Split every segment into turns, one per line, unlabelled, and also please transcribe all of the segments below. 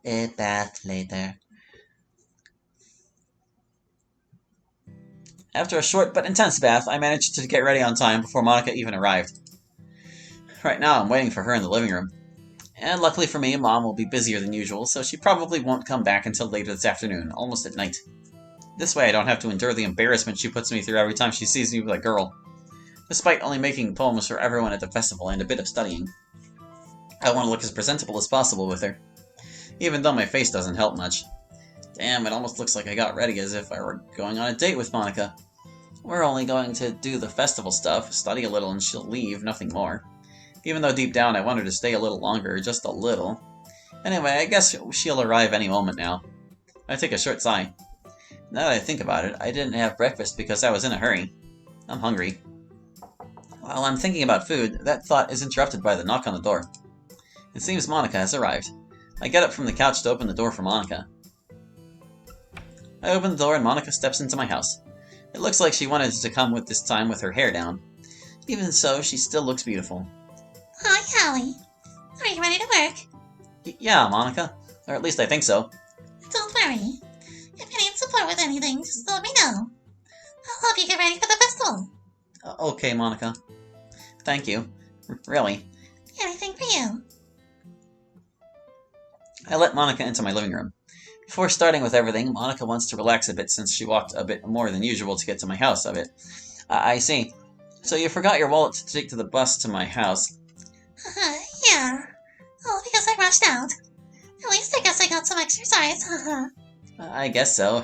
A bath later. After a short but intense bath, I managed to get ready on time before Monica even arrived. Right now, I'm waiting for her in the living room. And luckily for me, Mom will be busier than usual, so she probably won't come back until later this afternoon, almost at night. This way I don't have to endure the embarrassment she puts me through every time she sees me with a girl. Despite only making poems for everyone at the festival and a bit of studying, I want to look as presentable as possible with her. Even though my face doesn't help much. Damn, it almost looks like I got ready as if I were going on a date with Monica. We're only going to do the festival stuff, study a little, and she'll leave, nothing more. Even though deep down I want her to stay a little longer, just a little. Anyway, I guess she'll arrive any moment now. I take a short sigh. Now that I think about it, I didn't have breakfast because I was in a hurry. I'm hungry. While I'm thinking about food, that thought is interrupted by the knock on the door. It seems Monica has arrived. I get up from the couch to open the door for Monica. I open the door and Monica steps into my house. It looks like she wanted to come with this time with her hair down. Even so, she still looks beautiful.
Hi, Hallie. Are you ready to work?
Yeah, Monica. Or at least I think so.
Don't worry. If you need support with anything, just let me know. I'll help you get ready for the festival.
Okay, Monica. Thank you. Really.
Anything for you.
I let Monica into my living room. Before starting with everything, Monica wants to relax a bit since she walked a bit more than usual to get to my house a bit. I see. So you forgot your wallet to take to the bus to my house.
Yeah. All because I rushed out. At least I guess I got some exercise.
I guess so.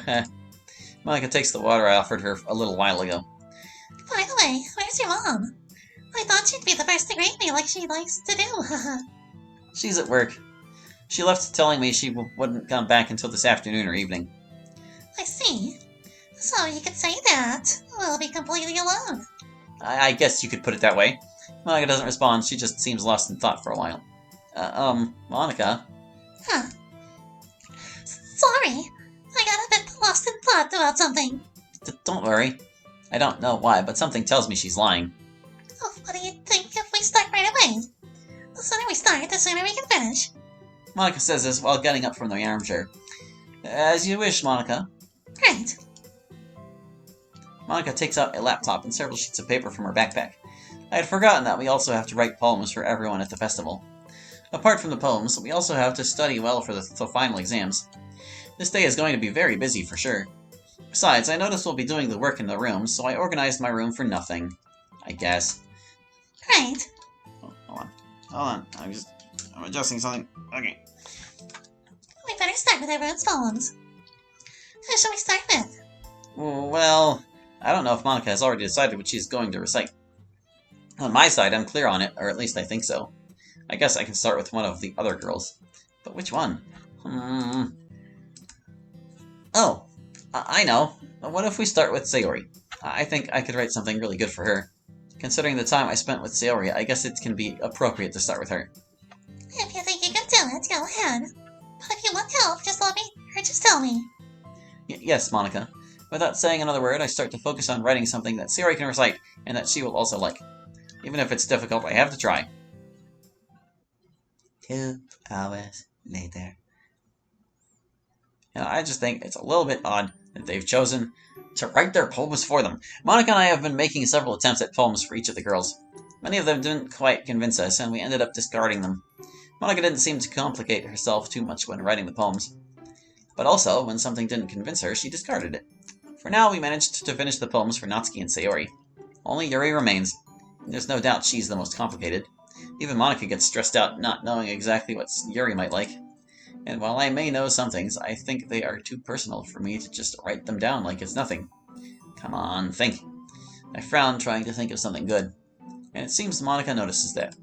Monica takes the water I offered her a little while ago.
By the way, where's your mom? I thought she'd be the first to greet me like she likes to do.
She's at work. She left telling me she wouldn't come back until this afternoon or evening.
I see. So you could say that we'll be completely alone.
I guess you could put it that way. Monica doesn't respond. She just seems lost in thought for a while. Monica?
Huh. Sorry. I got a bit lost in thought about something.
Don't worry. I don't know why, but something tells me she's lying.
Oh, what do you think if we start right away? The sooner we start, the sooner we can finish.
Monica says this while getting up from the armchair. As you wish, Monica.
Great.
Monica takes out a laptop and several sheets of paper from her backpack. I had forgotten that we also have to write poems for everyone at the festival. Apart from the poems, we also have to study well for the final exams. This day is going to be very busy for sure. Besides, I noticed we'll be doing the work in the rooms, so I organized my room for nothing. I guess.
Great.
Oh, hold on. I'm adjusting something. Okay.
We better start with everyone's poems. Who shall we start with?
Well, I don't know if Monica has already decided what she's going to recite. On my side, I'm clear on it, or at least I think so. I guess I can start with one of the other girls. But which one? Oh, I know. What if we start with Sayori? I think I could write something really good for her. Considering the time I spent with Sayori, I guess it can be appropriate to start with her.
If you think you can do it, go ahead. But if you want help, just let me, or just tell me.
Yes, Monica. Without saying another word, I start to focus on writing something that Sayori can recite, and that she will also like. Even if it's difficult, I have to try. 2 hours later. I just think it's a little bit odd that they've chosen to write their poems for them. Monica and I have been making several attempts at poems for each of the girls. Many of them didn't quite convince us, and we ended up discarding them. Monica didn't seem to complicate herself too much when writing the poems. But also, when something didn't convince her, she discarded it. For now, we managed to finish the poems for Natsuki and Sayori. Only Yuri remains. There's no doubt she's the most complicated. Even Monica gets stressed out not knowing exactly what Yuri might like. And while I may know some things, I think they are too personal for me to just write them down like it's nothing. Come on, think. I frown trying to think of something good. And it seems Monica notices that.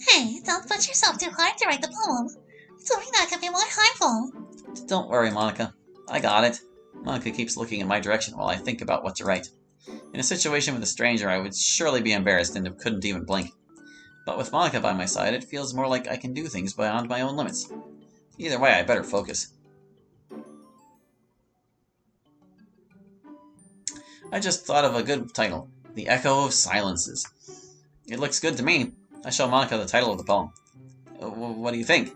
Hey, don't push yourself too hard to write the poem. Something that could be more harmful.
Don't worry, Monica. I got it. Monica keeps looking in my direction while I think about what to write. In a situation with a stranger, I would surely be embarrassed and couldn't even blink. But with Monica by my side, it feels more like I can do things beyond my own limits. Either way, I better focus. I just thought of a good title. The Echo of Silences. It looks good to me. I show Monica the title of the poem. What do you think?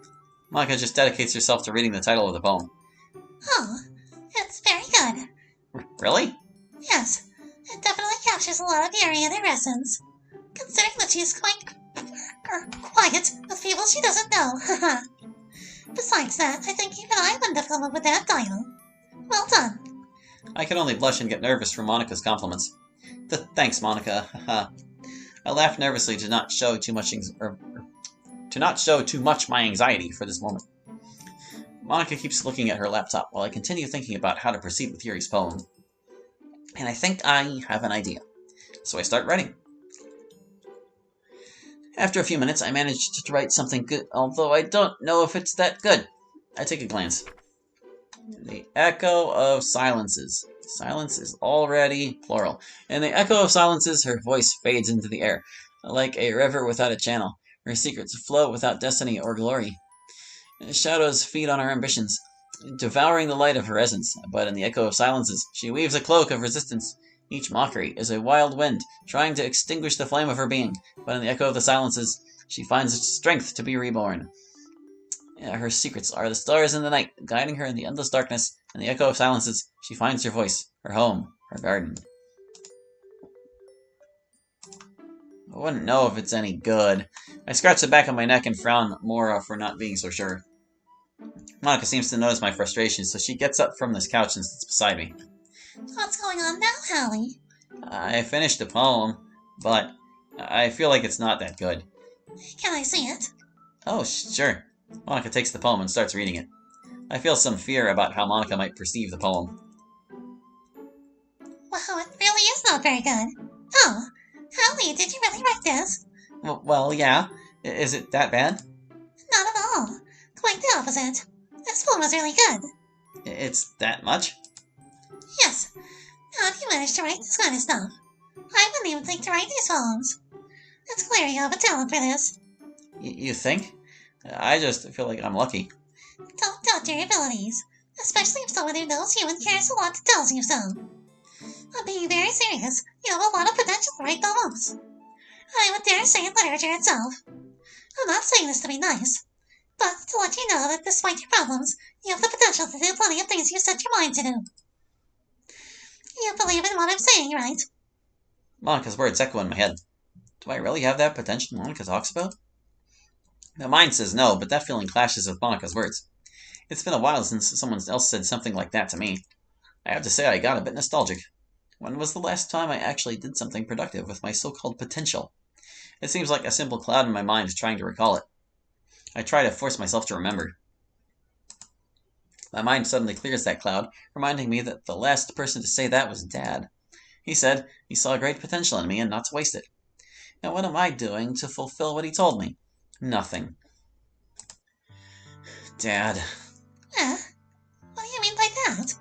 Monica just dedicates herself to reading the title of the poem.
Oh, it's very good.
Really?
Yes, it definitely captures a lot of Yuri in her essence. Considering that she's quite quiet with people she doesn't know. Besides that, I think even I wouldn't have come up with that title. Well done.
I could only blush and get nervous from Monica's compliments. Thanks, Monica. I laughed nervously to not show too much my anxiety for this moment. Monica keeps looking at her laptop while I continue thinking about how to proceed with Yuri's poem. And I think I have an idea. So I start writing. After a few minutes, I manage to write something good, although I don't know if it's that good. I take a glance. The echo of silences. Silence is already plural. In the echo of silences, her voice fades into the air, like a river without a channel. Her secrets flow without destiny or glory. Shadows feed on her ambitions, devouring the light of her essence. But in the echo of silences, she weaves a cloak of resistance. Each mockery is a wild wind, trying to extinguish the flame of her being. But in the echo of the silences, she finds strength to be reborn. Her secrets are the stars in the night, guiding her in the endless darkness. In the echo of silences, she finds her voice, her home, her garden. I wouldn't know if it's any good. I scratch the back of my neck and frown more for not being so sure. Monica seems to notice my frustration, so she gets up from this couch and sits beside me.
What's going on now, Hallie?
I finished the poem, but I feel like it's not that good.
Can I see it?
Oh, sure. Monica takes the poem and starts reading it. I feel some fear about how Monica might perceive the poem.
Wow, it really is not very good. Oh, Hallie, did you really write this?
Well, yeah. Is it that bad?
Not at all. Quite the opposite. This poem is really good.
It's that much?
Yes. How do you manage to write this kind of stuff? I wouldn't even think to write these poems. It's clear you have a talent for this.
You think? I just feel like I'm lucky.
Don't doubt your abilities, especially if someone who knows you and cares a lot tells you so. I'm being very serious. You have a lot of potential to write poems. I would dare say in literature itself. I'm not saying this to be nice, but to let you know that despite your problems, you have the potential to do plenty of things you set your mind to do. You believe in what I'm saying, right?
Monica's words echo in my head. Do I really have that potential Monica talks about? My mind says no, but that feeling clashes with Monica's words. It's been a while since someone else said something like that to me. I have to say I got a bit nostalgic. When was the last time I actually did something productive with my so-called potential? It seems like a simple cloud in my mind trying to recall it. I try to force myself to remember. My mind suddenly clears that cloud, reminding me that the last person to say that was Dad. He said he saw great potential in me and not to waste it. Now what am I doing to fulfill what he told me? Nothing. Dad.
What do you mean by that?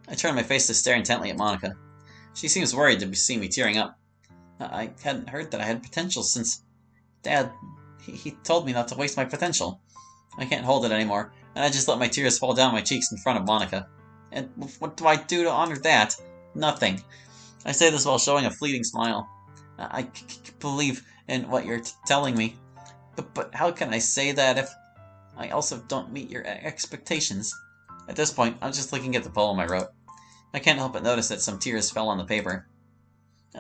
I turn my face to stare intently at Monica. She seems worried to see me tearing up. I hadn't heard that I had potential since Dad, he told me not to waste my potential. I can't hold it anymore, and I just let my tears fall down my cheeks in front of Monica. And what do I do to honor that? Nothing. I say this while showing a fleeting smile. I believe in what you're telling me. But how can I say that if I also don't meet your expectations? At this point, I'm just looking at the poem I wrote. I can't help but notice that some tears fell on the paper.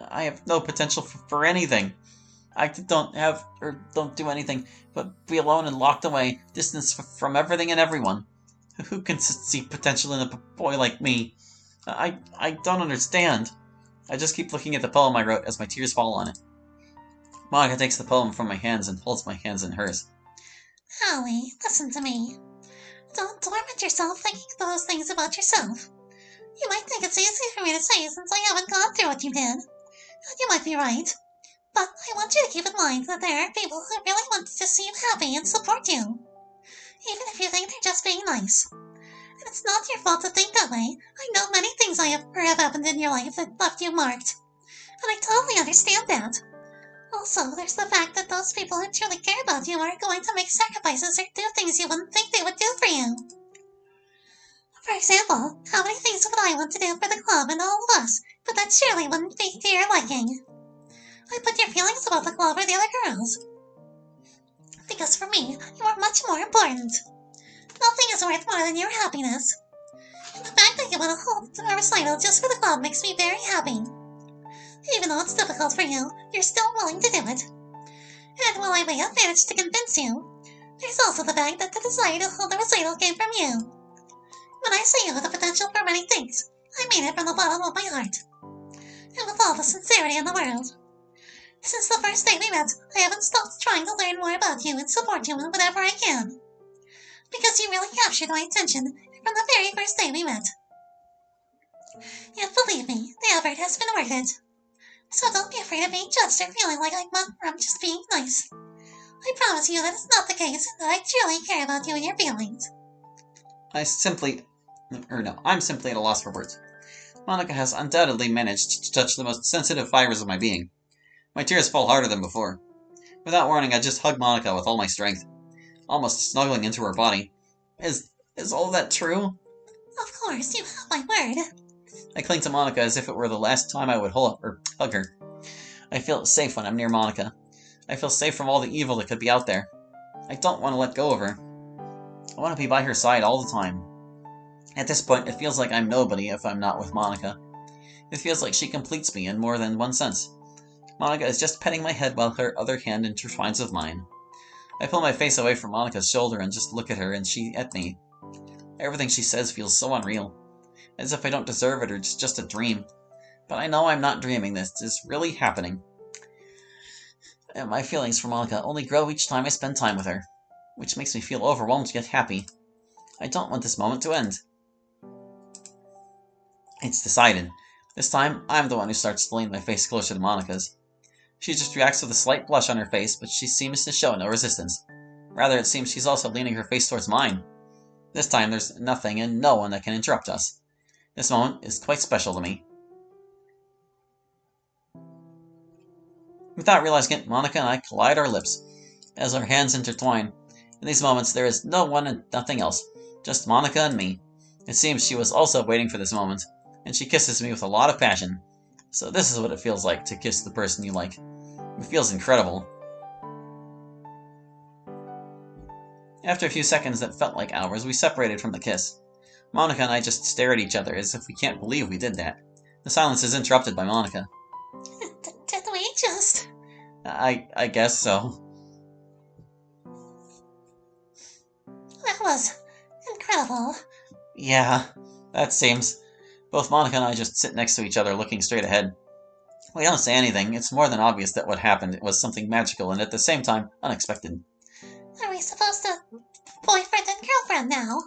I have no potential for anything. I don't have, or don't do anything, but be alone and locked away, distanced from everything and everyone. Who can see potential in a boy like me? I don't understand. I just keep looking at the poem I wrote as my tears fall on it. Monica takes the poem from my hands and holds my hands in hers.
Hallie, listen to me. Don't torment yourself thinking those things about yourself. You might think it's easy for me to say since I haven't gone through what you did. You might be right. But I want you to keep in mind that there are people who really want to see you happy and support you. Even if you think they're just being nice. And it's not your fault to think that way. I know many things have happened in your life that left you marked. And I totally understand that. Also, there's the fact that those people who truly care about you are going to make sacrifices or do things you wouldn't think they would do for you. For example, how many things would I want to do for the club and all of us, but that surely wouldn't be to your liking. I put your feelings about the club or the other girls. Because for me, you are much more important. nothing is worth more than your happiness. And the fact that you want to hold a recital just for the club makes me very happy. Even though it's difficult for you, you're still willing to do it. And while I may have managed to convince you, there's also the fact that the desire to hold the recital came from you. When I say you have the potential for many things, I mean it from the bottom of my heart. And with all the sincerity in the world. Since the first day we met, I haven't stopped trying to learn more about you and support you in whatever I can. Because you really captured my attention from the very first day we met. And believe me, the effort has been worth it. So don't be afraid of being judged or feeling like I'm just being nice. I promise you that it's not the case, and that I truly care about you and your feelings.
I'm simply at a loss for words. Monica has undoubtedly managed to touch the most sensitive fibers of my being. My tears fall harder than before. Without warning, I just hug Monica with all my strength, almost snuggling into her body. Is all that true?
Of course, you have my word.
I cling to Monica as if it were the last time I would hug her. I feel safe when I'm near Monica. I feel safe from all the evil that could be out there. I don't want to let go of her. I want to be by her side all the time. At this point, it feels like I'm nobody if I'm not with Monica. It feels like she completes me in more than one sense. Monica is just petting my head while her other hand intertwines with mine. I pull my face away from Monica's shoulder and just look at her and she at me. Everything she says feels so unreal, as if I don't deserve it or it's just a dream. But I know I'm not dreaming, this is really happening. And my feelings for Monica only grow each time I spend time with her, which makes me feel overwhelmed yet happy. I don't want this moment to end. It's decided. This time, I'm the one who starts to lean my face closer to Monica's. She just reacts with a slight blush on her face, but she seems to show no resistance. Rather, it seems she's also leaning her face towards mine. This time, there's nothing and no one that can interrupt us. This moment is quite special to me. Without realizing it, Monica and I collide our lips, as our hands intertwine. In these moments, there is no one and nothing else, just Monica and me. It seems she was also waiting for this moment, and she kisses me with a lot of passion. So this is what it feels like to kiss the person you like. It feels incredible. After a few seconds that felt like hours, we separated from the kiss. Monica and I just stare at each other as if we can't believe we did that. The silence is interrupted by Monica.
Did we just...
I guess so.
That was incredible.
Yeah, that seems. Both Monica and I just sit next to each other looking straight ahead. We don't say anything. It's more than obvious that what happened was something magical and at the same time unexpected.
Are we supposed to boyfriend and girlfriend now?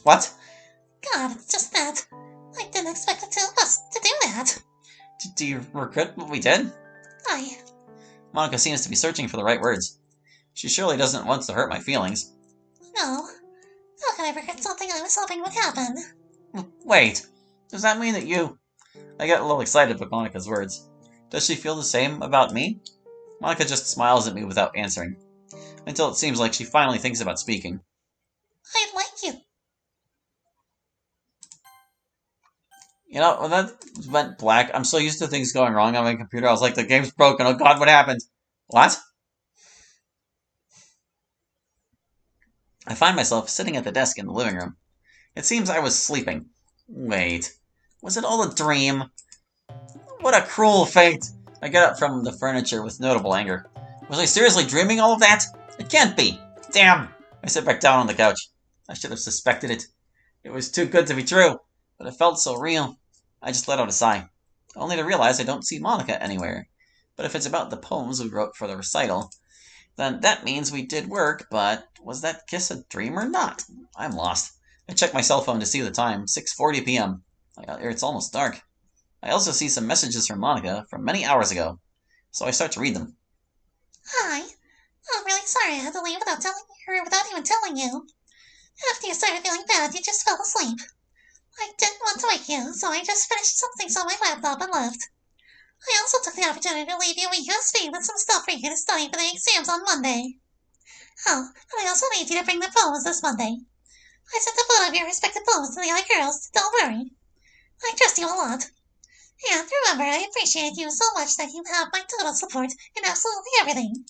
What?
God, it's just that. I didn't expect the two of us to do that.
Do you regret what we did? Monica seems to be searching for the right words. She surely doesn't want to hurt my feelings.
No. How could I forget something I was hoping would happen?
Wait, does that mean that you... I get a little excited by Monica's words. Does she feel the same about me? Monica just smiles at me without answering, until it seems like she finally thinks about speaking.
I'd like you.
You know, when that went black, I'm so used to things going wrong on my computer, I was like, the game's broken, oh god, what happened? What? I find myself sitting at the desk in the living room. It seems I was sleeping. Wait, was it all a dream? What a cruel fate! I get up from the furniture with notable anger. Was I seriously dreaming all of that? It can't be! Damn! I sit back down on the couch. I should have suspected it. It was too good to be true, but it felt so real. I just let out a sigh, only to realize I don't see Monica anywhere. But if it's about the poems we wrote for the recital, then that means we did work, but was that kiss a dream or not? I'm lost. I check my cell phone to see the time, 6:40 p.m. It's almost dark. I also see some messages from Monica from many hours ago, so I start to read them.
Hi. I'm really sorry I had to leave without even telling you. After you started feeling bad, you just fell asleep. I didn't want to wake you, so I just finished some things on my laptop and left. I also took the opportunity to leave you a USB with some stuff for you to study for the exams on Monday. Oh, and I also need you to bring the poems this Monday. I sent a photo of your respective poems to the other girls, so don't worry. I trust you a lot. And remember, I appreciate you so much that you have my total support in absolutely everything.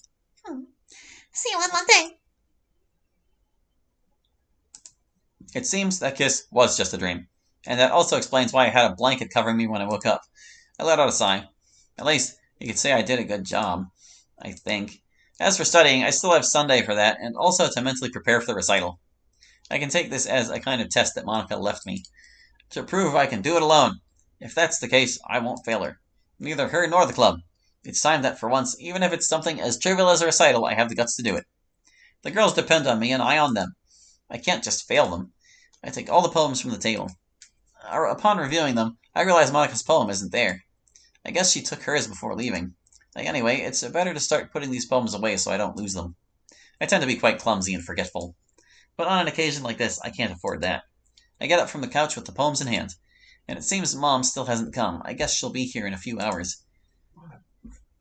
See you on Monday.
It seems that kiss was just a dream, and that also explains why I had a blanket covering me when I woke up. I let out a sigh. At least, you could say I did a good job, I think. As for studying, I still have Sunday for that, and also to mentally prepare for the recital. I can take this as a kind of test that Monica left me, to prove I can do it alone. If that's the case, I won't fail her. Neither her nor the club. It's time that, for once, even if it's something as trivial as a recital, I have the guts to do it. The girls depend on me, and I on them. I can't just fail them. I take all the poems from the table. Upon reviewing them, I realize Monica's poem isn't there. I guess she took hers before leaving. Anyway, it's better to start putting these poems away so I don't lose them. I tend to be quite clumsy and forgetful. But on an occasion like this, I can't afford that. I get up from the couch with the poems in hand, and it seems Mom still hasn't come. I guess she'll be here in a few hours.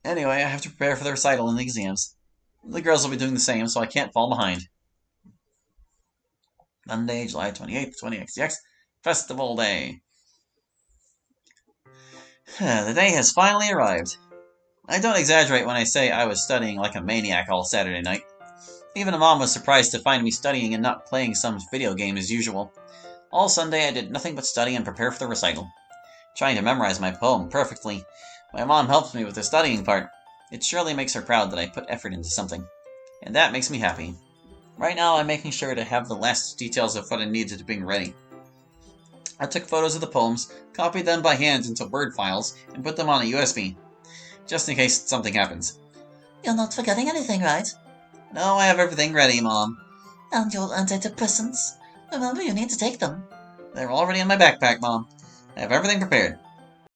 Anyway, I have to prepare for the recital and the exams. The girls will be doing the same, so I can't fall behind. Monday, July 28th, 20xdx, Festival Day. The day has finally arrived. I don't exaggerate when I say I was studying like a maniac all Saturday night. Even Mom was surprised to find me studying and not playing some video game as usual. All Sunday I did nothing but study and prepare for the recital. Trying to memorize my poem perfectly. My mom helps me with the studying part. It surely makes her proud that I put effort into something. And that makes me happy. Right now I'm making sure to have the last details of what I needed being ready. I took photos of the poems, copied them by hand into Word files, and put them on a USB. Just in case something happens.
You're not forgetting anything, right?
No, I have everything ready, Mom.
And your antidepressants? Remember, you need to take them.
They're already in my backpack, Mom. I have everything prepared.